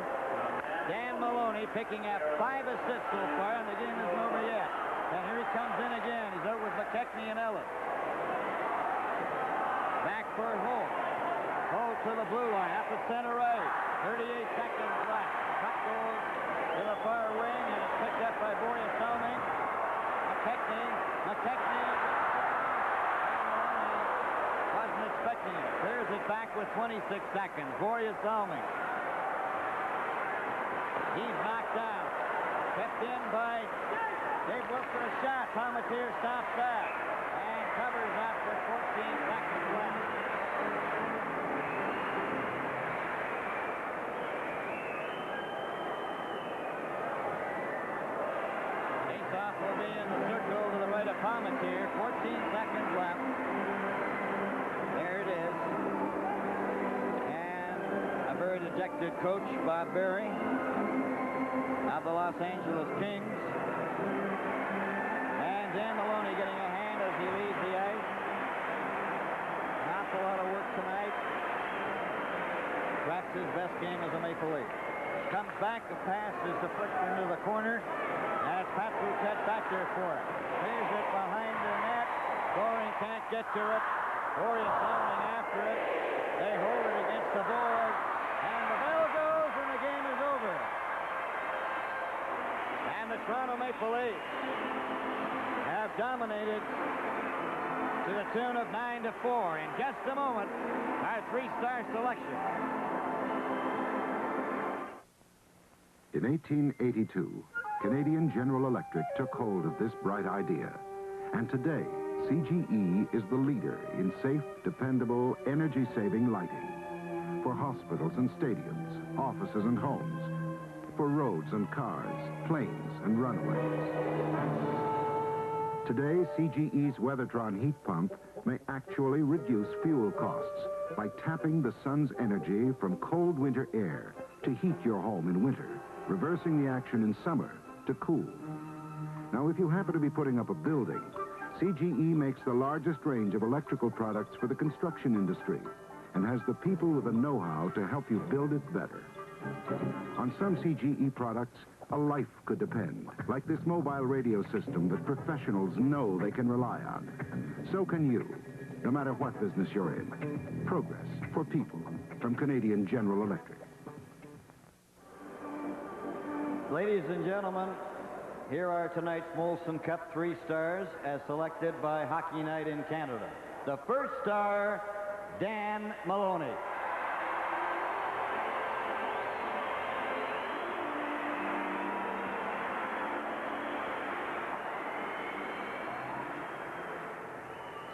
Dan Maloney picking up 5 assists so far, and the game isn't over yet. And here he comes in again. He's out with McKechnie and Ellis. Back for Holt. Holt to the blue line, up at center right. 38 seconds left. Puck goes to the far wing, and it's picked up by Boria Salming. McKechnie. Wasn't expecting it. Clears it back with 26 seconds. Boria Salming. He's knocked down. Kept in by Dave Wilk for a shot. Palmatier stops that and covers up with 14 seconds left. Face-off will be in the circle to the right of Palmatier. 14 seconds left. There it is. And a very dejected coach, Bob Berry, of the Los Angeles Kings. And Dan Maloney getting a hand as he leaves the ice. An awful lot of work tonight. Perhaps his best game as a Maple Leaf. Comes back, the pass is deflected into the corner. And it's Pat Bouquet back there for it. Clears it behind the net. Goring can't get to it. Boria Salming after it. They hold it against the board. And the bell goes and the game is over. And the Toronto Maple Leafs have dominated to the tune of 9-4. In just a moment, our 3-star selection. In 1882, Canadian General Electric took hold of this bright idea. And today, CGE is the leader in safe, dependable, energy-saving lighting. For hospitals and stadiums, offices and homes. For roads and cars, planes and runways. Today, CGE's Weathertron heat pump may actually reduce fuel costs by tapping the sun's energy from cold winter air to heat your home in winter, reversing the action in summer to cool. Now, if you happen to be putting up a building, CGE makes the largest range of electrical products for the construction industry and has the people with the know-how to help you build it better. On some CGE products, a life could depend, like this mobile radio system that professionals know they can rely on. So can you, no matter what business you're in. Progress for people from Canadian General Electric. Ladies and gentlemen, here are tonight's Molson Cup 3 stars as selected by Hockey Night in Canada. The first star, Dan Maloney.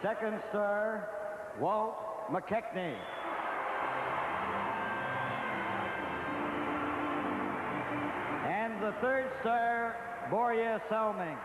Second star, Walt McKechnie. And the third star, Boria Salming.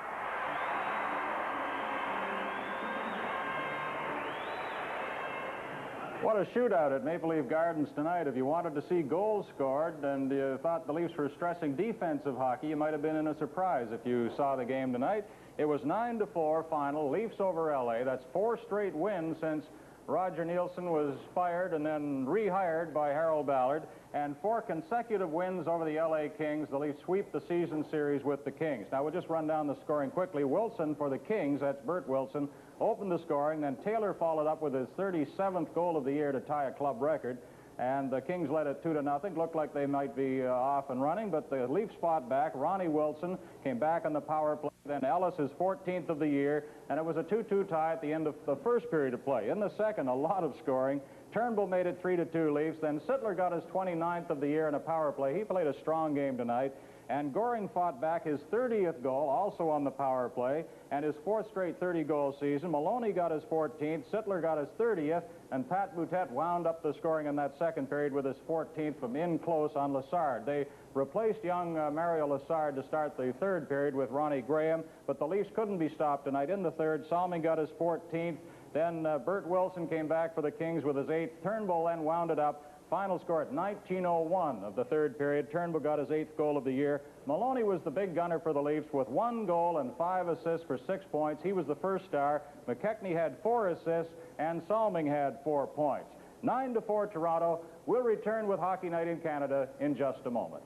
What a shootout at Maple Leaf Gardens tonight. If you wanted to see goals scored and you thought the Leafs were stressing defensive hockey, you might have been in a surprise if you saw the game tonight. It was 9-4 final, Leafs over LA. That's 4 straight wins since Roger Nielsen was fired and then rehired by Harold Ballard, and 4 consecutive wins over the L.A. Kings. The Leafs sweep the season series with the Kings. Now, we'll just run down the scoring quickly. Wilson for the Kings, that's Bert Wilson, opened the scoring. Then Taylor followed up with his 37th goal of the year to tie a club record. And the Kings led it 2-0. Looked like they might be off and running, but the Leafs fought back. Ronnie Wilson came back on the power play. Then Ellis, his 14th of the year, and it was a 2-2 tie at the end of the first period of play. In the second, a lot of scoring. Turnbull made it 3-2 Leafs. Then Sittler got his 29th of the year in a power play. He played a strong game tonight. And Goring fought back his 30th goal, also on the power play, and his 4th straight 30-goal season. Maloney got his 14th, Sittler got his 30th, and Pat Boutette wound up the scoring in that second period with his 14th from in close on Lassard. They replaced young Mario Lassard to start the third period with Ronnie Graham, but the Leafs couldn't be stopped tonight. In the third, Salming got his 14th. Then Bert Wilson came back for the Kings with his 8th. Turnbull then wound it up. Final score at 19:01 of the third period. Turnbull got his 8th goal of the year. Maloney was the big gunner for the Leafs with 1 goal and 5 assists for 6 points. He was the first star. McKechnie had 4 assists, and Salming had 4 points. 9-4 Toronto. We'll return with Hockey Night in Canada in just a moment.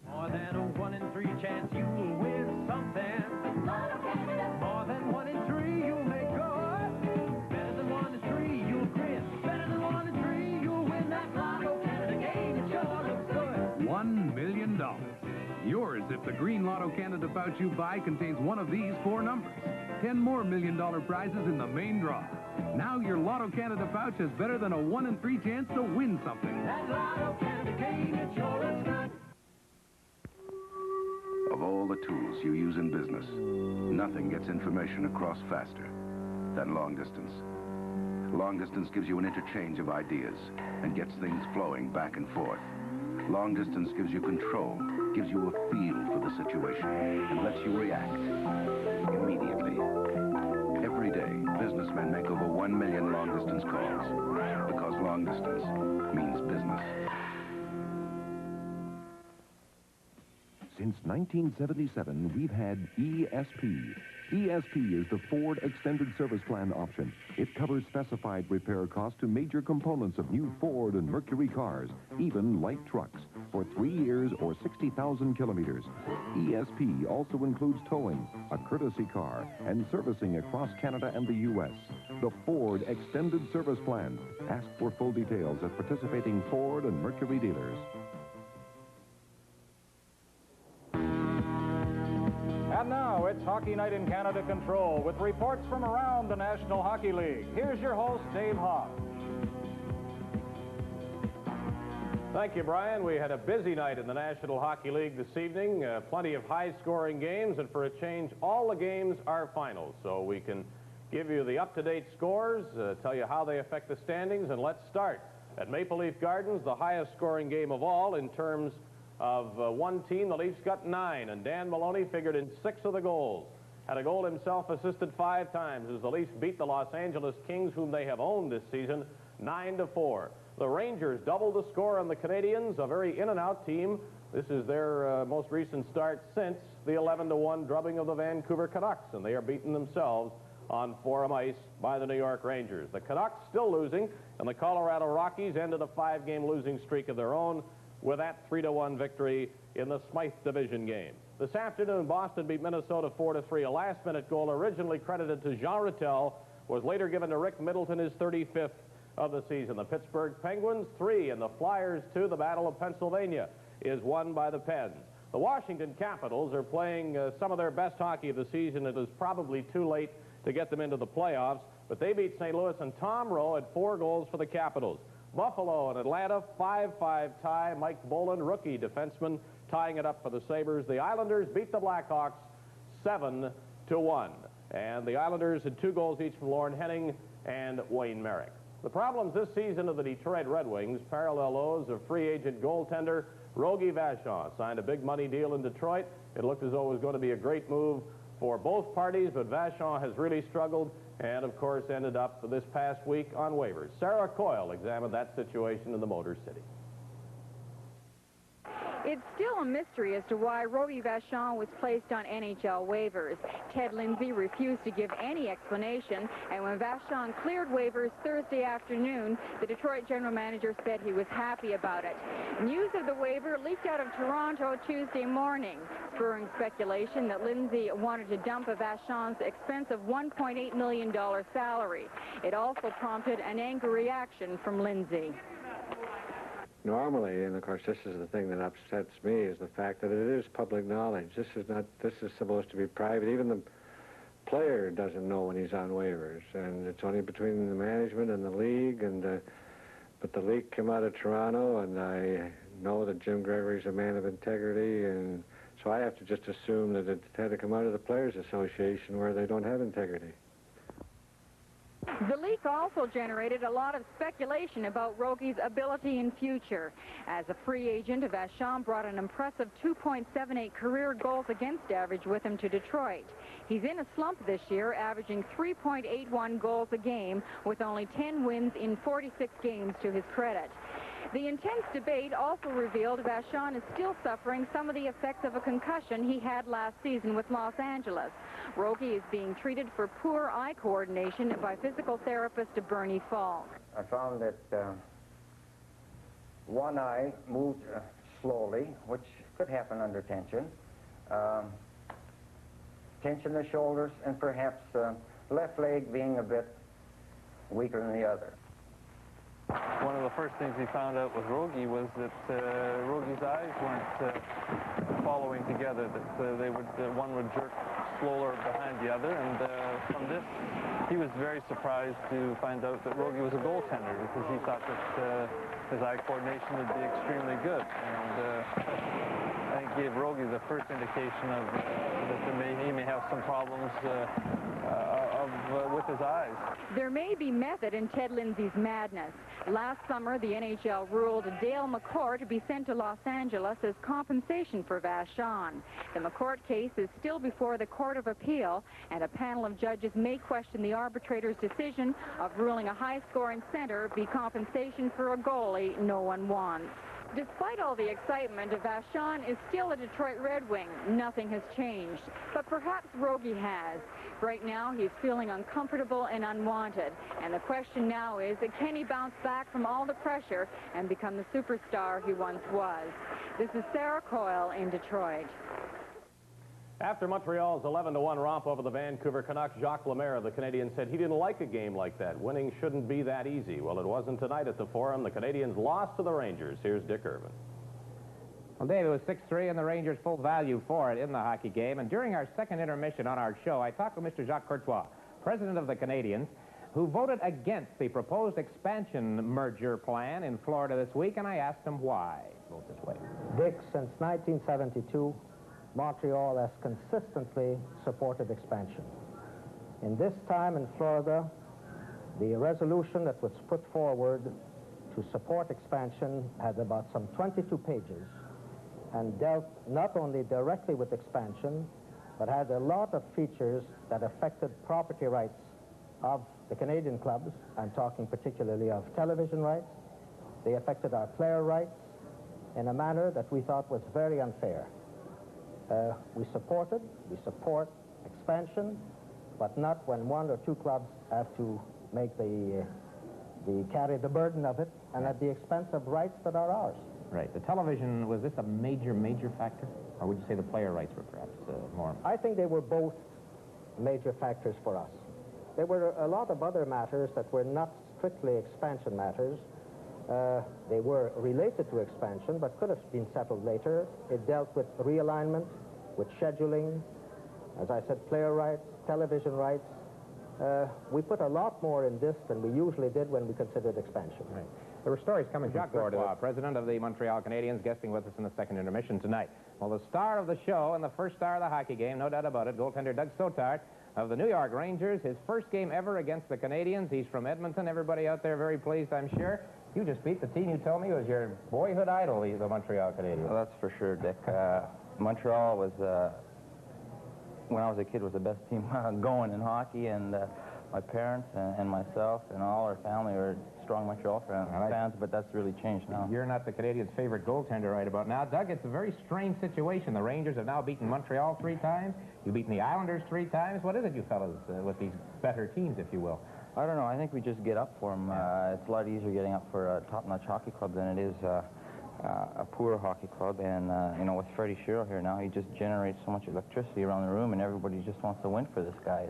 More than a 1 in 3 chance you'll win something. More than 1 in 3 you'll make good. Better than 1 in 3 you'll grin. Better than 1 in 3 you'll win that Lotto Canada game. It sure looks good. $1 million. Yours if the Green Lotto Canada pouch you buy contains one of these 4 numbers. 10 more $1 million prizes in the main draw. Now your Lotto Canada pouch has better than a 1 in 3 chance to win something. That Lotto Canada game, it sure looks good. Of all the tools you use in business, nothing gets information across faster than long distance. Long distance gives you an interchange of ideas and gets things flowing back and forth. Long distance gives you control, gives you a feel for the situation, and lets you react immediately. Every day, businessmen make over 1 million long-distance calls because long distance means business. Since 1977, we've had ESP. ESP is the Ford Extended Service Plan option. It covers specified repair costs to major components of new Ford and Mercury cars, even light trucks, for 3 years or 60,000 kilometers. ESP also includes towing, a courtesy car, and servicing across Canada and the U.S. The Ford Extended Service Plan. Ask for full details at participating Ford and Mercury dealers. And now it's Hockey Night in Canada Control with reports from around the National Hockey League. Here's your host, Dave Hoff. Thank you, Brian. We had a busy night in the National Hockey League this evening. Plenty of high-scoring games, and for a change, all the games are finals. So we can give you the up-to-date scores, tell you how they affect the standings, and let's start at Maple Leaf Gardens, the highest-scoring game of all in terms of one team. The Leafs got 9, and Dan Maloney figured in 6 of the goals. Had a goal himself, assisted 5 times as the Leafs beat the Los Angeles Kings, whom they have owned this season, 9-4. The Rangers doubled the score on the Canadians, a very in-and-out team. This is their most recent start since the 11-1 drubbing of the Vancouver Canucks, and they are beating themselves on Forum Ice by the New York Rangers. The Canucks still losing, and the Colorado Rockies ended a 5-game losing streak of their own with that 3-1 victory in the Smythe Division game. This afternoon, Boston beat Minnesota 4-3. A last-minute goal originally credited to Jean Rattel was later given to Rick Middleton, his 35th of the season. The Pittsburgh Penguins 3 and the Flyers 2. The Battle of Pennsylvania is won by the Pens. The Washington Capitals are playing some of their best hockey of the season. It is probably too late to get them into the playoffs, but they beat St. Louis, and Tom Rowe had 4 goals for the Capitals. Buffalo and Atlanta, 5-5 tie. Mike Boland, rookie defenseman, tying it up for the Sabres. The Islanders beat the Blackhawks 7-1. And the Islanders had 2 goals each from Lauren Henning and Wayne Merrick. The problems this season of the Detroit Red Wings parallel those of free agent goaltender Rogie Vachon. Signed a big money deal in Detroit. It looked as though it was going to be a great move for both parties, but Vachon has really struggled and, of course, ended up this past week on waivers. Sarah Coyle examined that situation in the Motor City. It's still a mystery as to why Rogie Vachon was placed on NHL waivers. Ted Lindsay refused to give any explanation, and when Vachon cleared waivers Thursday afternoon, the Detroit general manager said he was happy about it. News of the waiver leaked out of Toronto Tuesday morning, spurring speculation that Lindsay wanted to dump a Vachon's expensive $1.8 million salary. It also prompted an angry reaction from Lindsay. Normally, and of course this is the thing that upsets me, is the fact that it is public knowledge. This is supposed to be private. Even the player doesn't know when he's on waivers, and it's only between the management and the league. But the league came out of Toronto, and I know that Jim Gregory's a man of integrity, and so I have to just assume that it had to come out of the Players Association, where they don't have integrity. The leak also generated a lot of speculation about Rogie's ability in future. As a free agent, Vachon brought an impressive 2.78 career goals against average with him to Detroit. He's in a slump this year, averaging 3.81 goals a game, with only 10 wins in 46 games to his credit. The intense debate also revealed Vachon is still suffering some of the effects of a concussion he had last season with Los Angeles. Rogie is being treated for poor eye coordination by physical therapist Bernie Falk. I found that one eye moved slowly, which could happen under tension. Tension in the shoulders, and perhaps left leg being a bit weaker than the other. One of the first things he found out with Rogie was that Rogie's eyes weren't following together, that one would jerk slower behind the other, and from this he was very surprised to find out that Rogie was a goaltender, because he thought that his eye coordination would be extremely good, and I think gave Rogie the first indication of that he may have some problems with his eyes. There may be method in Ted Lindsay's madness. Last summer, the NHL ruled Dale McCourt to be sent to Los Angeles as compensation for Vachon. The McCourt case is still before the Court of Appeal, and a panel of judges may question the arbitrator's decision of ruling a high-scoring center be compensation for a goalie no one wants. Despite all the excitement, Vachon is still a Detroit Red Wing. Nothing has changed. But perhaps Rogie has. Right now, he's feeling uncomfortable and unwanted. And the question now is, can he bounce back from all the pressure and become the superstar he once was? This is Sarah Coyle in Detroit. After Montreal's 11-1 romp over the Vancouver Canucks, Jacques Lemaire of the Canadiens said he didn't like a game like that. Winning shouldn't be that easy. Well, it wasn't tonight at the Forum. The Canadiens lost to the Rangers. Here's Dick Irvin. Well, Dave, it was 6-3, and the Rangers full value for it in the hockey game. And during our second intermission on our show, I talked with Mr. Jacques Courtois, president of the Canadiens, who voted against the proposed expansion merger plan in Florida this week, and I asked him why. Vote this way. Dick, since 1972, Montreal has consistently supported expansion. In this time in Florida, the resolution that was put forward to support expansion had about some 22 pages and dealt not only directly with expansion, but had a lot of features that affected property rights of the Canadian clubs. I'm talking particularly of television rights. They affected our player rights in a manner that we thought was very unfair. We support expansion, but not when one or two clubs have to make carry the burden of it, and at the expense of rights that are ours. Right. The television, was this a major factor? Or would you say the player rights were perhaps more? I think they were both major factors for us. There were a lot of other matters that were not strictly expansion matters. They were related to expansion, but could have been settled later. It dealt with realignment, with scheduling, as I said, player rights, television rights. We put a lot more in this than we usually did when we considered expansion. Right. There were stories coming from Florida. President of the Montreal Canadiens, guesting with us in the second intermission tonight. Well, the star of the show and the first star of the hockey game, no doubt about it, goaltender Doug Soetart of the New York Rangers, his first game ever against the Canadiens. He's from Edmonton. Everybody out there very pleased, I'm sure. You just beat the team you told me was your boyhood idol, the Montreal Canadiens. Well, that's for sure, Dick. Montreal was, when I was a kid, was the best team going in hockey, and my parents and myself and all our family are strong Montreal fans, but that's really changed now. You're not the Canadians' favorite goaltender right about now. Doug, it's a very strange situation. The Rangers have now beaten Montreal 3 times. You've beaten the Islanders 3 times. What is it, you fellas, with these better teams, if you will? I don't know. I think we just get up for them. It's a lot easier getting up for a top-notch hockey club than it is a poor hockey club. And, you know, with Freddie Shero here now, he just generates so much electricity around the room, and everybody just wants to win for this guy.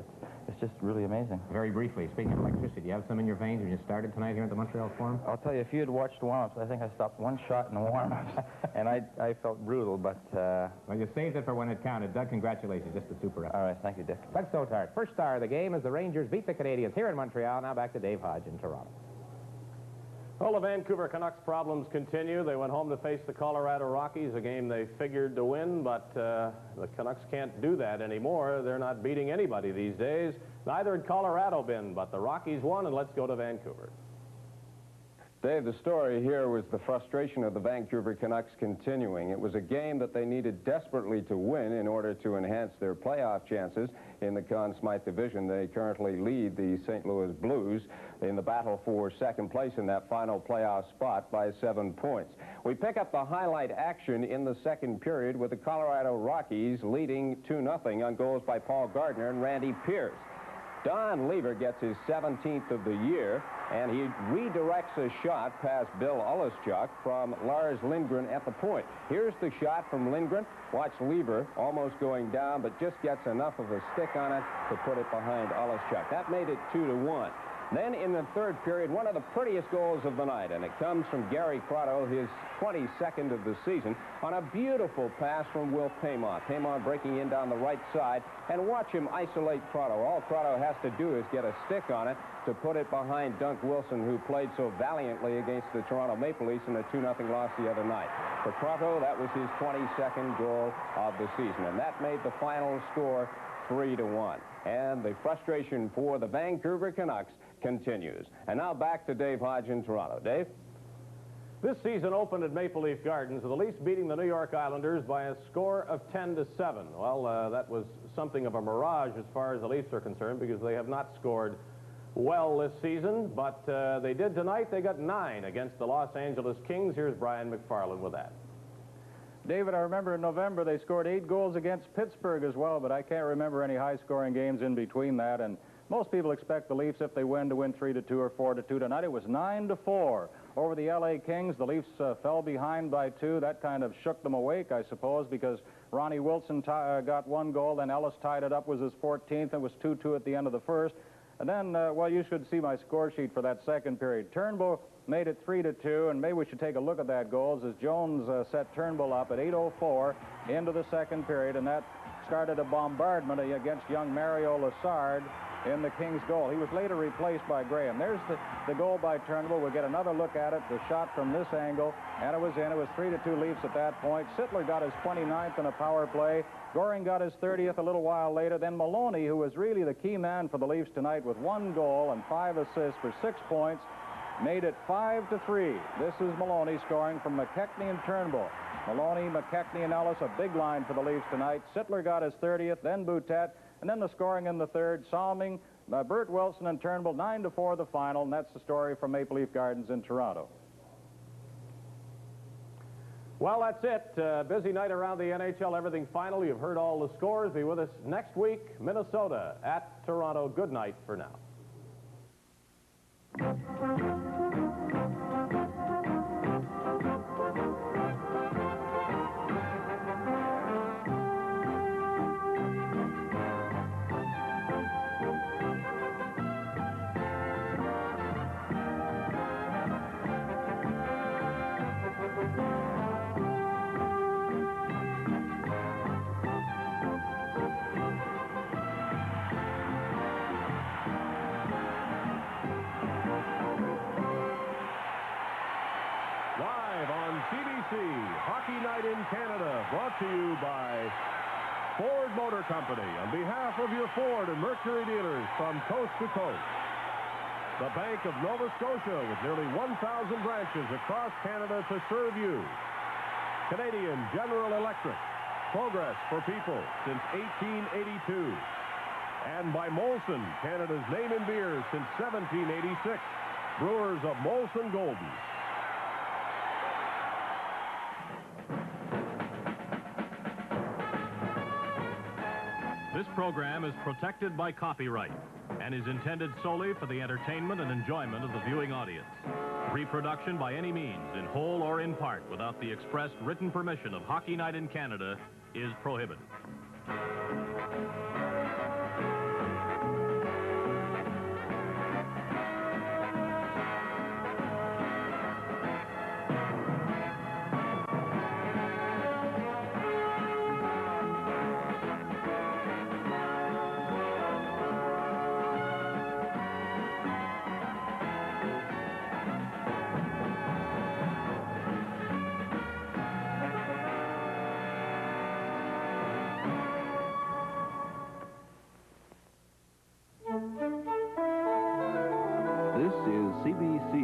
It's just really amazing. Very briefly, speaking of electricity, do you have some in your veins when you started tonight here at the Montreal Forum? I'll tell you, if you had watched the warm-ups, I think I stopped 1 shot in the warm-ups, and I felt brutal, but... Well, you saved it for when it counted. Doug, congratulations. Just a super effort. All right, thank you, Dick. Doug Stothart, first star of the game as the Rangers beat the Canadians here in Montreal. Now back to Dave Hodge in Toronto. Well, the Vancouver Canucks problems continue. They went home to face the Colorado Rockies, a game they figured to win, but the Canucks can't do that anymore. They're not beating anybody these days. Neither had Colorado been, but the Rockies won, and let's go to Vancouver. Dave, the story here was the frustration of the Vancouver Canucks continuing. It was a game that they needed desperately to win in order to enhance their playoff chances. In the Conn Smythe division, they currently lead the St. Louis Blues in the battle for second place in that final playoff spot by 7 points. We pick up the highlight action in the second period with the Colorado Rockies leading 2-0 on goals by Paul Gardner and Randy Pierce. Don Lever gets his 17th of the year, and he redirects a shot past Bill Oleschuk from Lars Lindgren at the point. Here's the shot from Lindgren. Watch Lever almost going down, but just gets enough of a stick on it to put it behind Oleschuk. That made it 2-1. Then in the third period, one of the prettiest goals of the night, and it comes from Gary Crotto, his 22nd of the season, on a beautiful pass from Will Paymont. Paymont breaking in down the right side, and watch him isolate Crotto. All Crotto has to do is get a stick on it to put it behind Dunk Wilson, who played so valiantly against the Toronto Maple Leafs in a 2-0 loss the other night. For Crotto, that was his 22nd goal of the season, and that made the final score 3-1. And the frustration for the Vancouver Canucks continues. And now back to Dave Hodge in Toronto. Dave? This season opened at Maple Leaf Gardens, the Leafs beating the New York Islanders by a score of 10-7. Well, that was something of a mirage as far as the Leafs are concerned, because they have not scored well this season, but they did tonight. They got 9 against the Los Angeles Kings. Here's Brian McFarland with that. David, I remember in November they scored 8 goals against Pittsburgh as well, but I can't remember any high-scoring games in between that. And most people expect the Leafs, if they win, to win 3-2 or 4-2. Tonight it was 9-4 over the L.A. Kings. The Leafs fell behind by 2. That kind of shook them awake, I suppose, because Ronnie Wilson got 1 goal, then Ellis tied it up, was his 14th. It was 2-2 at the end of the first. And then, well, you should see my score sheet for that second period. Turnbull made it 3-2, and maybe we should take a look at that goals as Jones set Turnbull up at 8:04 into the second period, and that started a bombardment against young Mario Lessard in the Kings' goal. He was later replaced by Graham. There's the goal by Turnbull. We'll get another look at it, the shot from this angle, and it was in. It was 3-2 Leafs at that point. Sittler got his 29th in a power play. Goring got his 30th a little while later. Then Maloney, who was really the key man for the Leafs tonight with 1 goal and 5 assists for 6 points, made it 5-3. This is Maloney scoring from McKechnie and Turnbull. Maloney, McKechnie, and Ellis, a big line for the Leafs tonight. Sittler got his 30th, then Boutet, and then the scoring in the third. Salming, Bert Wilson, and Turnbull, 9-4 the final, and that's the story from Maple Leaf Gardens in Toronto. Well, that's it. Busy night around the NHL. Everything final. You've heard all the scores. Be with us next week. Minnesota at Toronto. Good night for now. Hockey Night in Canada, brought to you by Ford Motor Company on behalf of your Ford and Mercury dealers from coast to coast. The Bank of Nova Scotia with nearly 1,000 branches across Canada to serve you. Canadian General Electric, progress for people since 1882. And by Molson, Canada's name in beer since 1786. Brewers of Molson Golden. This program is protected by copyright and is intended solely for the entertainment and enjoyment of the viewing audience. Reproduction by any means, in whole or in part, without the expressed written permission of Hockey Night in Canada, is prohibited. This is CBC,